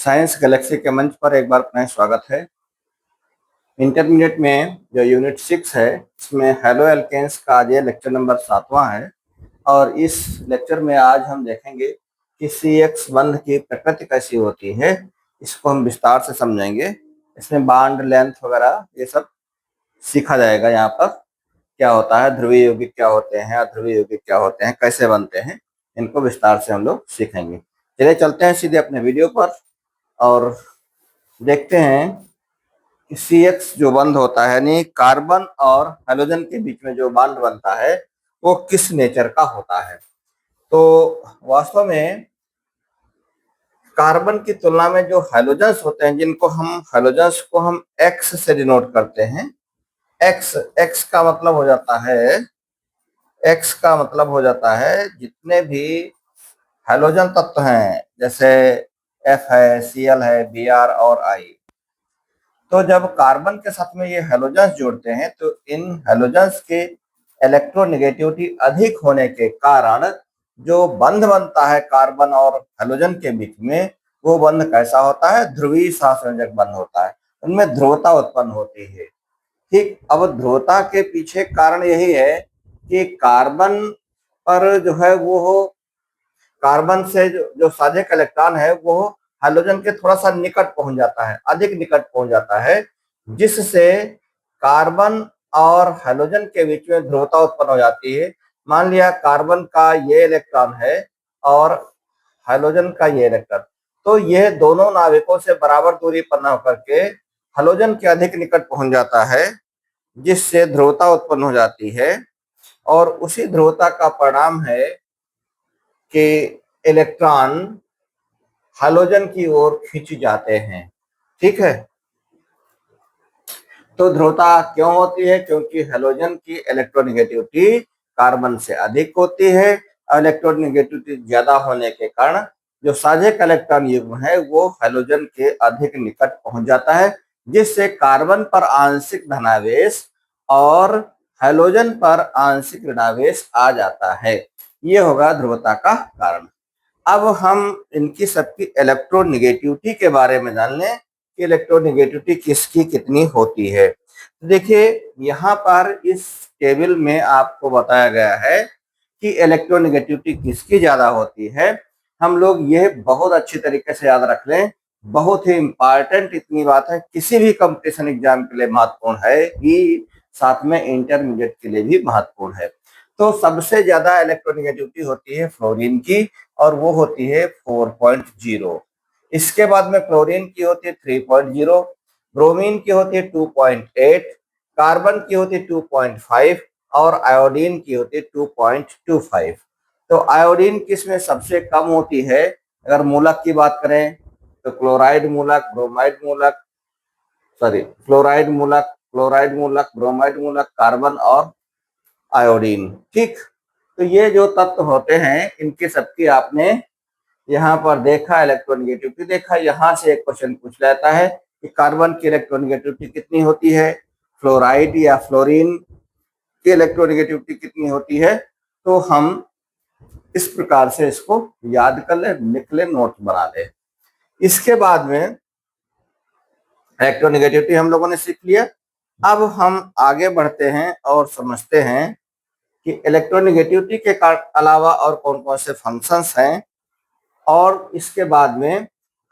Science Galaxy के मंच पर एक बार पुनः स्वागत है। इंटरमीडिएट में जो यूनिट 6 है इसमें हेलो एल्केन्स का आज ये लेक्चर नंबर 7वां है और इस लेक्चर में आज हम देखेंगे कि CX बंध की प्रकृति कैसी होती है। इसको हम विस्तार से समझेंगे। इसमें बॉन्ड लेंथ वगैरह ये सब सीखा जाएगा। यहाँ पर क्या होता है, ध्रुवीय यौगिक क्या होते हैं, अध्रुवीय यौगिक क्या होते हैं, कैसे बनते हैं, इनको विस्तार से हम लोग सीखेंगे। चलिए चलते हैं सीधे अपने वीडियो पर और देखते हैं कि CX जो बंध होता है यानी कार्बन और हाइड्रोजन के बीच में जो बॉन्ड बनता है वो किस नेचर का होता है। तो वास्तव में कार्बन की तुलना में जो हाइड्रोजन्स होते हैं, जिनको हम हाइड्रोजन्स को हम X से डिनोट करते हैं। X का मतलब हो जाता है, X का मतलब हो जाता है जितने भी हाइड्रोजन तत्व हैं, जैसे F है, Cl है, Br और I। तो जब कार्बन के साथ में ये हैलोजेंस जोड़ते हैं तो इन हैलोजेंस के इलेक्ट्रोनेगेटिविटी अधिक होने के कारण जो बंध बनता है कार्बन और हैलोजन के बीच में, वो बंध कैसा होता है, ध्रुवीय सहसंयोजक बंध होता है। उनमें ध्रुवता उत्पन्न होती है। ठीक, अब ध्रुवता के पीछे कारण यही है कि कार्बन पर जो है वो कार्बन से जो साझेक इलेक्ट्रॉन है वो हाइड्रोजन के थोड़ा सा निकट पहुंच जाता है, अधिक निकट पहुंच जाता है, जिससे कार्बन और हाइड्रोजन के बीच में ध्रुवता उत्पन्न हो जाती है। मान लिया कार्बन का ये इलेक्ट्रॉन है और हाइड्रोजन का ये इलेक्ट्रॉन, तो यह दोनों नाविकों से बराबर दूरी पर न होकर के हाइड्रोजन के अधिक निकट पहुंच जाता है, जिससे ध्रुवता उत्पन्न हो जाती है। और उसी ध्रुवता का परिणाम है कि इलेक्ट्रॉन हाइड्रोजन की ओर खींच जाते हैं। ठीक है, तो ध्रुवता क्यों होती है? क्योंकि हाइड्रोजन की इलेक्ट्रोनेगेटिविटी कार्बन से अधिक होती है। इलेक्ट्रोनेगेटिविटी ज्यादा होने के कारण जो साझेक इलेक्ट्रॉन युग्म है वो हाइड्रोजन के अधिक निकट पहुंच जाता है, जिससे कार्बन पर आंशिक धनावेश और हाइड्रोजन पर आंशिक ऋणावेश आ जाता है। ये होगा ध्रुवता का कारण। अब हम इनकी सबकी इलेक्ट्रोनेगेटिविटी के बारे में जान लें कि इलेक्ट्रोनेगेटिविटी किसकी कितनी होती है। देखिए यहाँ पर इस टेबल में आपको बताया गया है कि इलेक्ट्रोनेगेटिविटी किसकी ज्यादा होती है। हम लोग ये बहुत अच्छी तरीके से याद रख लें, बहुत ही इंपॉर्टेंट इतनी बात है, किसी भी कंपटीशन एग्जाम के लिए महत्वपूर्ण है ही, साथ में इंटरमीडिएट के लिए भी महत्वपूर्ण है। तो सबसे ज्यादा इलेक्ट्रोनेगेटिविटी होती है फ्लोरीन की और वो होती है 4.0। इसके बाद में क्लोरीन की होती है 3.0, ब्रोमीन की होती है 2.8, कार्बन की होती है 2.5 और आयोडीन की होती है 2.25। तो आयोडीन किसमें सबसे कम होती है? अगर मूलक की बात करें तो क्लोराइड मूलक, ब्रोमाइड मूलक, फ्लोराइड मूलक, क्लोराइड मूलक, ब्रोमाइड मूलक, कार्बन और आयोडीन। ठीक, तो ये जो तत्व होते हैं इनके सबकी आपने यहाँ पर देखा, इलेक्ट्रोनेगेटिविटी देखा। यहाँ से एक क्वेश्चन पूछ लेता है कि कार्बन की इलेक्ट्रोनेगेटिविटी कितनी होती है, फ्लोराइड या फ्लोरीन की इलेक्ट्रोनेगेटिविटी कितनी होती है। तो हम इस प्रकार से इसको याद कर ले, लिख ले, नोट बना ले। इसके बाद में इलेक्ट्रोनेगेटिविटी हम लोगों ने सीख लिया। अब हम आगे बढ़ते हैं और समझते हैं कि इलेक्ट्रोनेगेटिविटी के अलावा और कौन कौन से फंक्शंस हैं, और इसके बाद में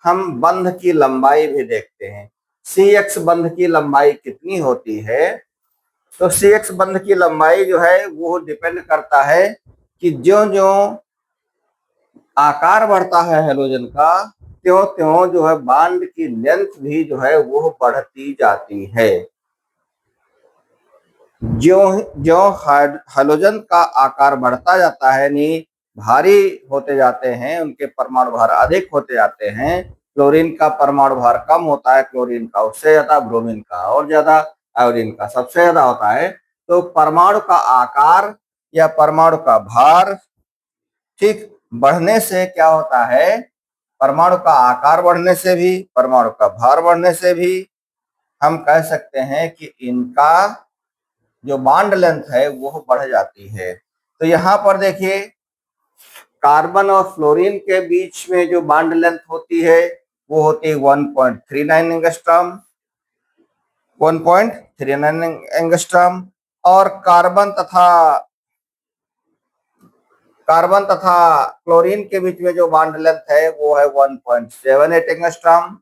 हम बंध की लंबाई भी देखते हैं। CX बंध की लंबाई कितनी होती है? तो CX बंध की लंबाई जो है वो डिपेंड करता है कि ज्यों-ज्यों आकार बढ़ता है हाइड्रोजन का, त्यों-त्यों जो है बॉन्ड की लेंथ भी जो है वो बढ़ती जाती है। ज्यों हाइड्रोजन का आकार बढ़ता जाता है, यानी भारी होते जाते हैं, उनके परमाणु भार अधिक होते जाते हैं, क्लोरीन का परमाणु भार कम होता है, क्लोरीन का उससे ज्यादा, ब्रोमीन का और ज्यादा, आयोडीन का सबसे ज्यादा होता है। तो परमाणु का आकार या परमाणु का भार ठीक बढ़ने से क्या होता है, परमाणु का आकार बढ़ने से भी, परमाणु का भार बढ़ने से भी हम कह सकते हैं कि इनका जो बॉन्ड लेंथ है वो बढ़ जाती है। तो यहाँ पर देखिए कार्बन और फ्लोरीन के बीच में जो बॉन्ड लेंथ होती है वो होती है 1.39 एंगस्ट्रॉम, 1.39 एंगस्ट्रॉम। और कार्बन तथा क्लोरीन के बीच में जो बॉन्ड लेंथ है वो है 1.78 एंगस्ट्रॉम।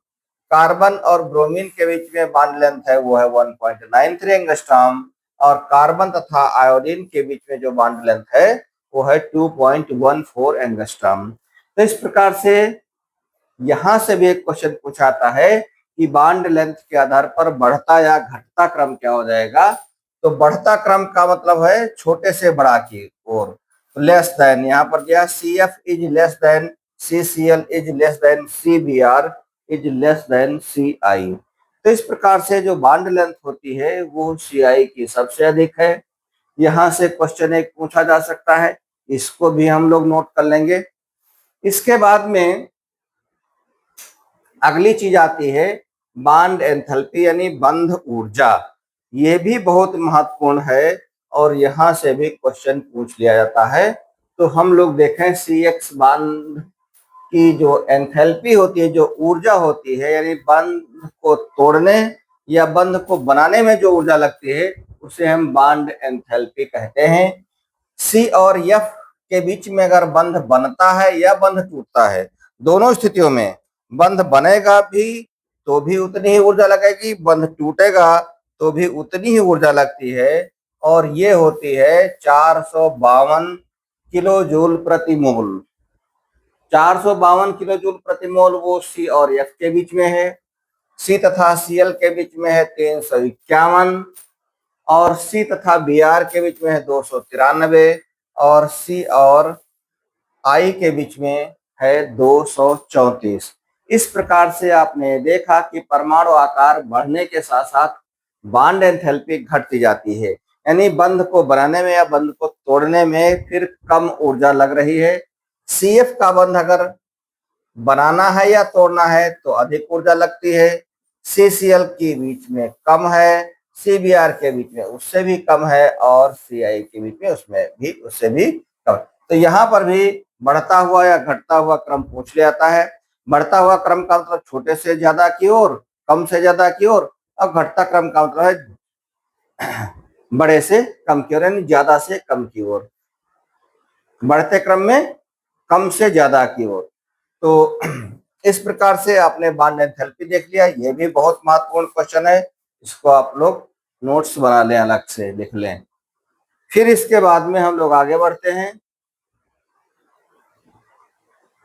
कार्बन और ब्रोमीन के बीच में बॉन्ड लेंथ है वो है 1.93 एंगस्ट्रॉम। और कार्बन तथा आयोडीन के बीच में जो बॉन्ड लेंथ है वो है 2.14 एंगस्ट्रॉम। तो इस प्रकार से यहां से भी एक क्वेश्चन पूछाता है कि बॉन्ड लेंथ के आधार पर बढ़ता या घटता क्रम क्या हो जाएगा। तो बढ़ता क्रम का मतलब है छोटे से बड़ा की ओर, लेस देन, यहाँ पर दिया CF is less than CCl is less than CBr is less than CI। तो इस प्रकार से जो बॉन्ड लेंथ होती है वो CI की सबसे अधिक है। यहां से क्वेश्चन एक पूछा जा सकता है, इसको भी हम लोग नोट कर लेंगे। इसके बाद में अगली चीज आती है बॉन्ड एंथैल्पी यानी बंध ऊर्जा। ये भी बहुत महत्वपूर्ण है और यहां से भी क्वेश्चन पूछ लिया जाता है। तो हम लोग देखें CX बॉन्ड की जो एंथैल्पी होती है, जो ऊर्जा होती है, यानी बंध को तोड़ने या बंध को बनाने में जो ऊर्जा लगती है उसे हम बॉन्ड एंथैल्पी कहते हैं। C और F के बीच में अगर बंध बनता है या बंध टूटता है, दोनों स्थितियों में बंध बनेगा भी तो भी उतनी ही ऊर्जा लगेगी, बंध टूटेगा तो भी उतनी ही ऊर्जा लगती है। और ये होती है 452 किलो जूल प्रति मोल। 452 किलो जूल प्रति मोल वो C और F के बीच में है। C तथा Cl के बीच में है 351 और C तथा Br के बीच में है 293 और C और I के बीच में है 234। इस प्रकार से आपने देखा कि परमाणु आकार बढ़ने के साथ साथ बॉन्ड एंथैल्पी घटती जाती है, यानी बंध को बनाने में या बंध को तोड़ने में फिर कम ऊर्जा लग रही है। CF का बंध अगर बनाना है या तोड़ना है तो अधिक ऊर्जा लगती है, CCl के बीच में कम है, CBr के बीच में उससे भी कम है और CI के बीच में उससे भी कम। तो यहाँ पर भी बढ़ता हुआ या घटता हुआ क्रम पूछ लिया जाता है। बढ़ता हुआ क्रम का मतलब छोटे से ज्यादा की ओर, कम से ज्यादा की ओर, और घटता क्रम का मतलब है बड़े से कम की ओर, यानी ज्यादा से कम की ओर, बढ़ते क्रम में कम से ज्यादा की ओर। तो इस प्रकार से आपने बॉन्ड एंथैल्पी देख लिया। ये भी बहुत महत्वपूर्ण क्वेश्चन है, इसको आप लोग नोट्स बना लें, अलग से लिख लें। फिर इसके बाद में हम लोग आगे बढ़ते हैं।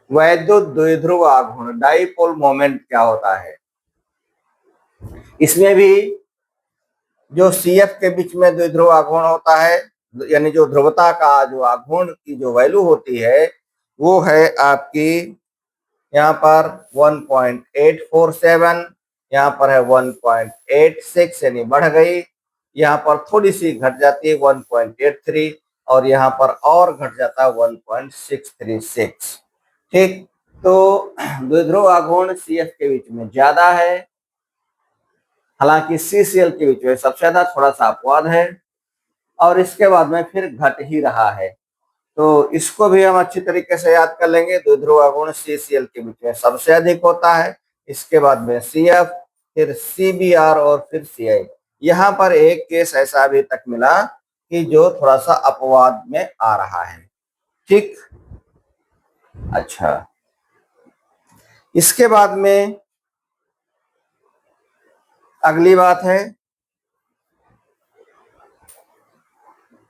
वैद्युत द्विध्रुव आघूर्ण, डाइपोल मोमेंट क्या होता है। इसमें भी जो CF के बीच में द्विध्रुव आघूर्ण होता है, यानी जो ध्रुवता का जो आघूर्ण की जो वैल्यू होती है वो है आपकी यहाँ पर 1.847, यहाँ पर है 1.86 यानी बढ़ गई, यहाँ पर थोड़ी सी घट जाती है 1.83 और यहाँ पर और घट जाता है 1.636। ठीक, तो द्विध्रुव आघूर्ण CF के बीच में ज्यादा है, हालांकि CCl के बीच में सबसे ज्यादा, थोड़ा सा अपवाद है, और इसके बाद में फिर घट ही रहा है। तो इसको भी हम अच्छी तरीके से याद कर लेंगे। द्विध्रुव आघूर्ण CCl के बीच में सबसे अधिक होता है, इसके बाद में CF, फिर CBr और फिर CI। यहाँ पर एक केस ऐसा अभी तक मिला कि जो थोड़ा सा अपवाद में आ रहा है। ठीक, अच्छा, इसके बाद में अगली बात है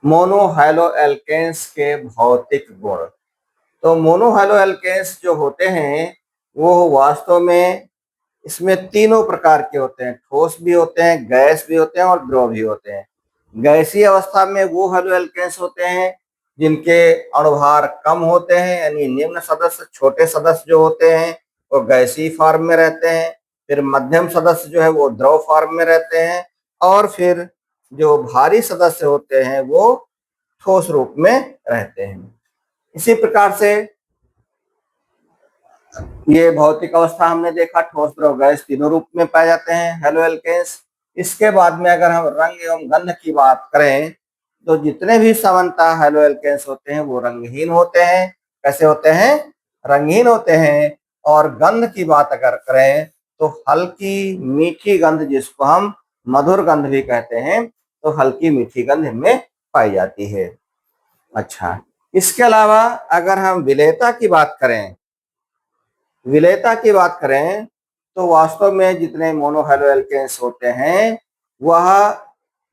मोनोहैलोएल्केन्स के भौतिक गुण। तो मोनोहैलोएल्केन्स जो होते हैं वो वास्तव में इसमें तीनों प्रकार के होते हैं, ठोस भी होते हैं, गैस भी होते हैं और द्रव भी होते हैं। गैसीय अवस्था में वो हैलोएल्केन्स होते हैं जिनके अणुभार कम होते हैं, यानी निम्न सदस्य, छोटे सदस्य जो होते हैं वो गैसीय फॉर्म में रहते हैं, फिर मध्यम सदस्य जो है वो द्रव फॉर्म में रहते हैं, और फिर जो भारी सदस्य होते हैं वो ठोस रूप में रहते हैं। इसी प्रकार से ये भौतिक अवस्था हमने देखा, ठोस, द्रव, गैस तीनों रूप में पाए जाते हैं हैलोएल्केन्स। इसके बाद में अगर हम रंग एवं गंध की बात करें तो जितने भी सामान्यतः हैलोएल्केन्स होते हैं वो रंगहीन होते हैं। कैसे होते हैं? रंगहीन होते हैं। और गंध की बात अगर करें तो हल्की मीठी गंध, जिसको हम मधुर गंध भी कहते हैं, तो हल्की मीठी गंध इनमें पाई जाती है। अच्छा, इसके अलावा अगर हम विलेयता की बात करें, तो वास्तव में जितने मोनोहैलो एल्केन्स होते हैं वह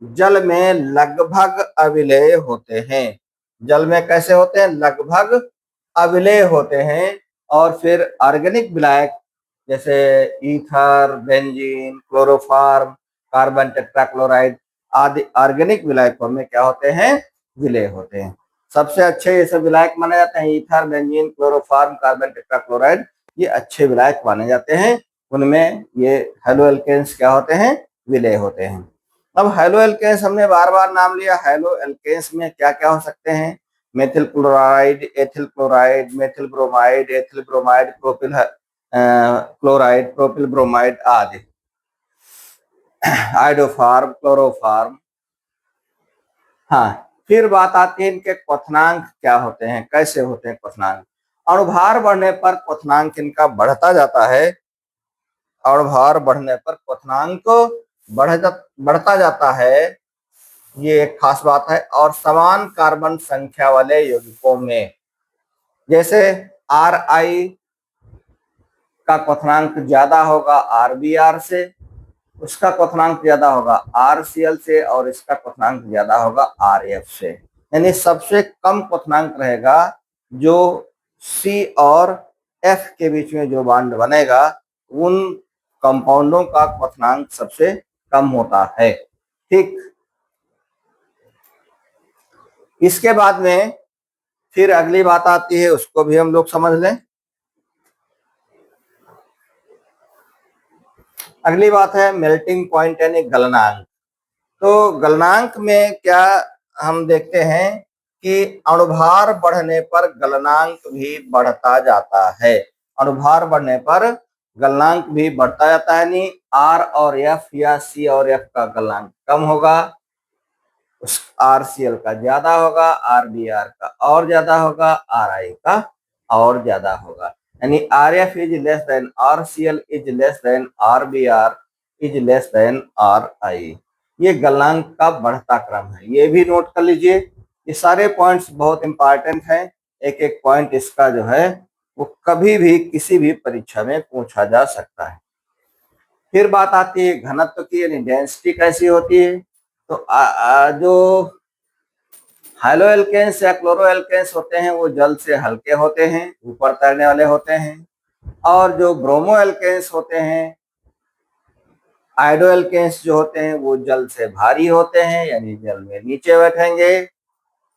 जल में लगभग अविलेय होते हैं। जल में कैसे होते हैं? लगभग अविलेय होते हैं। और फिर ऑर्गेनिक विलायक जैसे ether, benzene, chloroform, carbon tetrachloride आदि ऑर्गेनिक विलायकों में क्या होते हैं? विलेय होते हैं। सबसे अच्छे ये सब विलायक माने जाते हैं ether, benzene, chloroform, carbon tetrachloride, ये अच्छे विलायक माने जाते हैं। उनमें ये हैलो एल्केन्स क्या होते हैं? विलेय होते हैं। अब हैलो एल्केन्स हमने बार बार नाम लिया। हैलो एल्केन्स में क्या क्या हो सकते हैं? Methyl chloride, ethyl chloride, methyl bromide, ethyl bromide, propyl chloride, propyl bromide आदि, आइडोफार्म, क्लोरोफार्म। हाँ, फिर बात आती है इनके क्वथनांक क्या होते हैं, कैसे होते हैं क्वथनांक। अणुभार बढ़ने पर क्वथनांक इनका बढ़ता जाता है। अणुभार बढ़ने पर क्वथनांक बढ़ता जाता है, ये एक खास बात है। और समान कार्बन संख्या वाले यौगिकों में, जैसे Ri का क्वथनांक ज्यादा होगा RBr से, उसका क्वथनांक ज्यादा होगा RCl से, और इसका क्वथनांक ज्यादा होगा RF से। यानी सबसे कम क्वथनांक रहेगा जो C और F के बीच में जो बॉन्ड बनेगा, उन कंपाउंडों का क्वथनांक सबसे कम होता है। ठीक, इसके बाद में फिर अगली बात आती है, उसको भी हम लोग समझ लें। अगली बात है मेल्टिंग पॉइंट यानी गलनांक। तो गलनांक में क्या हम देखते हैं कि अणुभार बढ़ने पर गलनांक भी बढ़ता जाता है। अणुभार बढ़ने पर गलनांक भी बढ़ता जाता है, यानी R और F या C और F का गलनांक कम होगा, उस RCl का ज्यादा होगा, RBr का और ज्यादा होगा, Ri का और ज्यादा होगा। यानी RF is less than RCl is less than RBr is less than Ri। ये गलनांक का बढ़ता क्रम है, ये भी नोट कर लीजिए। ये सारे पॉइंट्स बहुत इंपॉर्टेंट हैं। एक एक पॉइंट इसका जो है वो कभी भी किसी भी परीक्षा में पूछा जा सकता है। फिर बात आती है घनत्व की, यानी डेंसिटी कैसी होती है। तो जो हाइलो एल्केन्स या क्लोरो एल्केन्स होते हैं वो जल से हल्के होते हैं, ऊपर तैरने वाले होते हैं। और जो ब्रोमो एल्केन्स होते हैं, आइडो एल्केन्स जो होते हैं, वो जल से भारी होते हैं, यानी जल में नीचे बैठेंगे।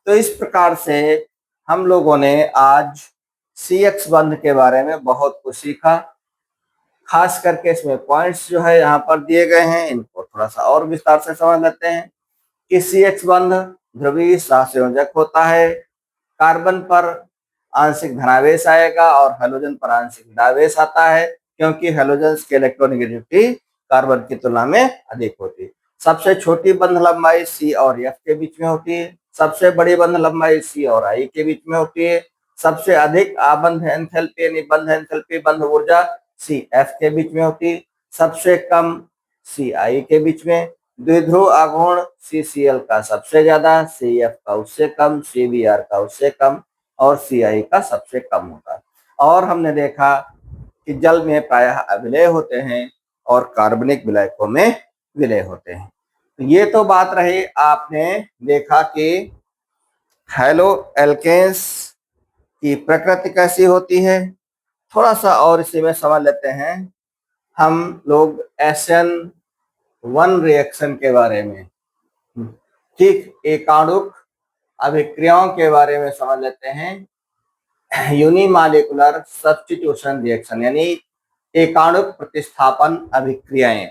तो इस प्रकार से हम लोगों ने आज CX बंध के बारे में बहुत कुछ सीखा। खास करके इसमें पॉइंट्स जो है यहाँ पर दिए गए हैं, इनको थोड़ा सा और विस्तार से समझ लेते हैं कि CX बंध ध्रुवीय सहसंयोजक होता है। कार्बन पर आंशिक धनावेश आएगा और हैलोजन पर आंशिक ऋणावेश आता है, क्योंकि हैलोजन की इलेक्ट्रोनेगेटिविटी कार्बन की तुलना में अधिक होती है। सबसे छोटी बंध लंबाई C और F के बीच में होती है। सबसे बड़ी बंध लंबाई C और I के बीच में होती है। सबसे अधिक आबंध एंथैल्पी यानी बंध एंथैल्पी, बंध ऊर्जा CF के बीच में होती है। सबसे कम CI के बीच में। द्विध्रुव आघूर्ण CCl का सबसे ज्यादा, CF का उससे कम, CBr का उससे कम और CI का सबसे कम होता है। और हमने देखा कि जल में प्रायः अविलेय होते हैं और कार्बनिक विलायकों में विलेय होते हैं। तो ये तो बात रही, आपने देखा कि हैलो एल्केन्स की प्रकृति कैसी होती है। थोड़ा सा और इसी में समझ लेते हैं हम लोग SN1 रिएक्शन के बारे में। ठीक, एकाणुक अभिक्रियाओं के बारे में समझ लेते हैं। यूनिमॉलिक्यूलर सब्स्टिट्यूशन रिएक्शन यानी एकाणुक प्रतिस्थापन अभिक्रियाएं।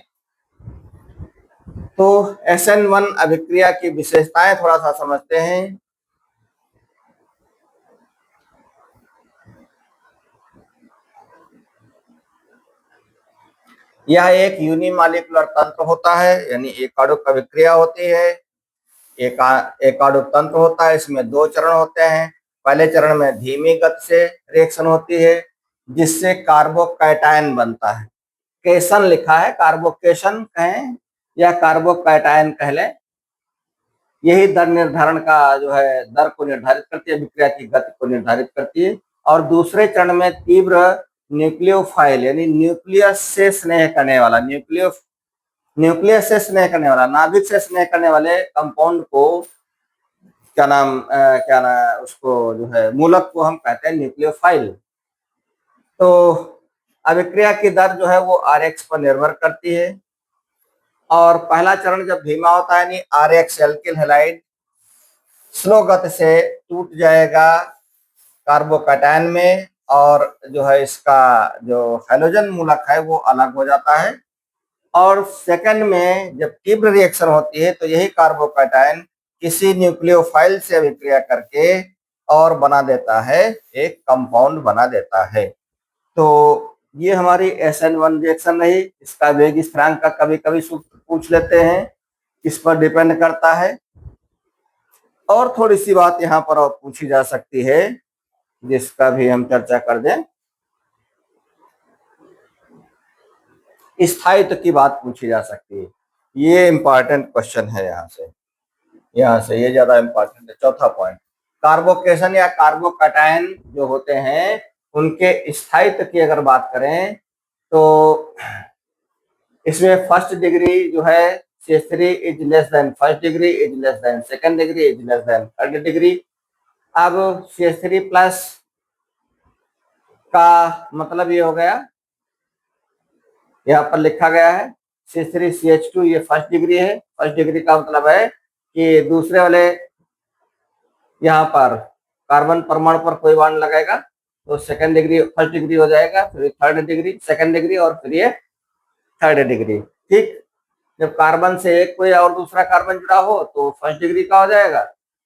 तो SN1 अभिक्रिया की विशेषताएं थोड़ा सा समझते हैं। यह एक यूनिमॉलिक्यूलर तंत्र होता है, यानी एकाणुक अभिक्रिया होती है। एकाणुक तंत्र होता है, इसमें दो चरण होते हैं। पहले चरण में धीमी गति से रिएक्शन होती है, जिससे कार्बोकैटायन बनता है। केशन लिखा है, कार्बोकेशन कहें या कार्बोकैटायन कह लें। यही दर निर्धारण का जो है दर को निर्धारित करती है, विक्रिया की गति को निर्धारित करती है। और दूसरे चरण में तीव्र न्यूक्लियोफाइल यानी न्यूक्लियस से स्नेह करने वाला, न्यूक्लियस से स्नेह करने वाला, नाभिक से स्नेह करने वाले कंपाउंड को क्या नाम उसको जो है मूलक को हम कहते हैं न्यूक्लियोफाइल। तो अभिक्रिया की दर जो है वो Rx पर निर्भर करती है। और पहला चरण जब धीमा होता है यानी Rx एल्किल हैलाइड स्लो गति से टूट जाएगा कार्बोकैटायन में, और जो है इसका जो हैलोजन मूलक है वो अलग हो जाता है। और सेकंड में जब तीव्र रिएक्शन होती है तो यही कार्बोकैटायन किसी न्यूक्लियोफाइल से अभिक्रिया करके और बना देता है, एक कंपाउंड बना देता है। तो ये हमारी SN1 रिएक्शन रही। इसका वेग स्थिरांक का कभी कभी सूत्र पूछ लेते हैं, इस पर डिपेंड करता है। और थोड़ी सी बात यहाँ पर और पूछी जा सकती है जिसका भी हम चर्चा कर दें। स्थायित्व की बात पूछी जा सकती है, ये इंपॉर्टेंट क्वेश्चन है। यहाँ से ये ज्यादा इंपॉर्टेंट है। चौथा पॉइंट, कार्बोकेशन या कार्बोकैटायन जो होते हैं उनके स्थायित्व की अगर बात करें तो इसमें फर्स्ट डिग्री जो है CH3 is less than first degree, is less than second degree, is less than third degree. अब CH3 प्लस का मतलब ये हो गया, यहाँ पर लिखा गया है CH3CH2 ये फर्स्ट डिग्री है। फर्स्ट डिग्री का मतलब है कि दूसरे वाले यहाँ पर कार्बन परमाणु पर कोई बॉन्ड लगाएगा तो सेकंड डिग्री फर्स्ट डिग्री हो जाएगा, फिर थर्ड डिग्री सेकंड डिग्री, और फिर ये थर्ड डिग्री। ठीक, जब कार्बन से एक कोई और दूसरा कार्बन जुड़ा हो तो फर्स्ट डिग्री का हो जाएगा,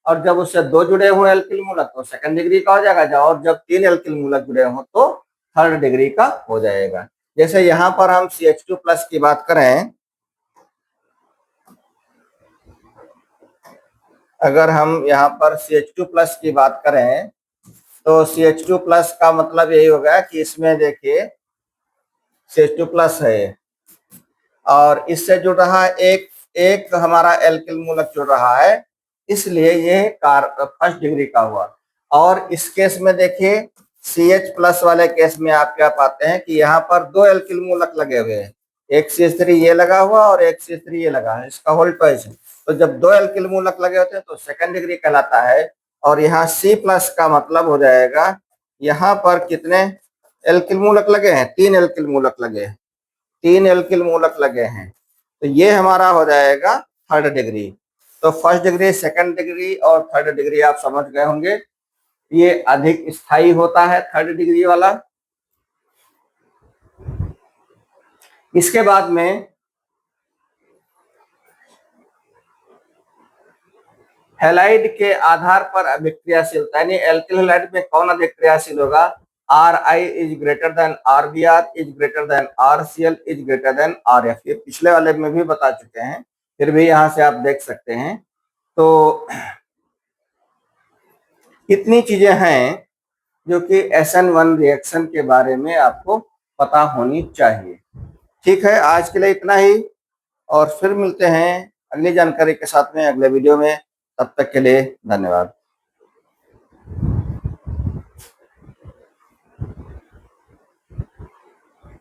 और जब उससे दो जुड़े हुए एल्किल मूलक तो सेकंड डिग्री का हो जाएगा, और जब तीन एल्किल मूलक जुड़े हो तो थर्ड डिग्री का हो जाएगा। जैसे यहाँ पर हम CH2 प्लस की बात करें, अगर हम यहाँ पर CH2 प्लस की बात करें तो CH2 प्लस का मतलब यही होगा कि इसमें देखिए CH2 प्लस है और इससे जुड़ रहा एक हमारा एल्किल मूलक जुड़ रहा है, इसलिए ये फर्स्ट डिग्री का हुआ। और इस केस में देखिए CH प्लस वाले केस में आप क्या पाते हैं कि यहाँ पर दो एल्किल मूलक लगे हुए हैं, एक CH3 ये लगा हुआ और एक CH3 ये लगा है, इसका होल ट्वाइस है। तो जब दो एल्किल मूलक लगे होते हैं तो सेकंड डिग्री कहलाता है। और यहाँ C प्लस का मतलब हो जाएगा यहाँ पर कितने एल्किल मूलक लगे हैं, तीन एल्किल मूलक लगे हैं, तीन एल्किल मूलक लगे हैं, तो ये हमारा हो जाएगा थर्ड डिग्री। तो फर्स्ट डिग्री सेकंड डिग्री और थर्ड डिग्री आप समझ गए होंगे, ये अधिक स्थायी होता है थर्ड डिग्री वाला। इसके बाद में हैलाइड के आधार पर अभिक्रियाशीलता, यानी एल्किल हैलाइड में कौन अधिक क्रियाशील होगा, Ri is greater than Rbr is greater than RCl is greater than Rf। ये पिछले वाले में भी बता चुके हैं, फिर भी यहाँ से आप देख सकते हैं। तो इतनी चीजें हैं जो कि SN1 रिएक्शन के बारे में आपको पता होनी चाहिए। ठीक है, आज के लिए इतना ही, और फिर मिलते हैं अगली जानकारी के साथ में अगले वीडियो में। तब तक के लिए धन्यवाद।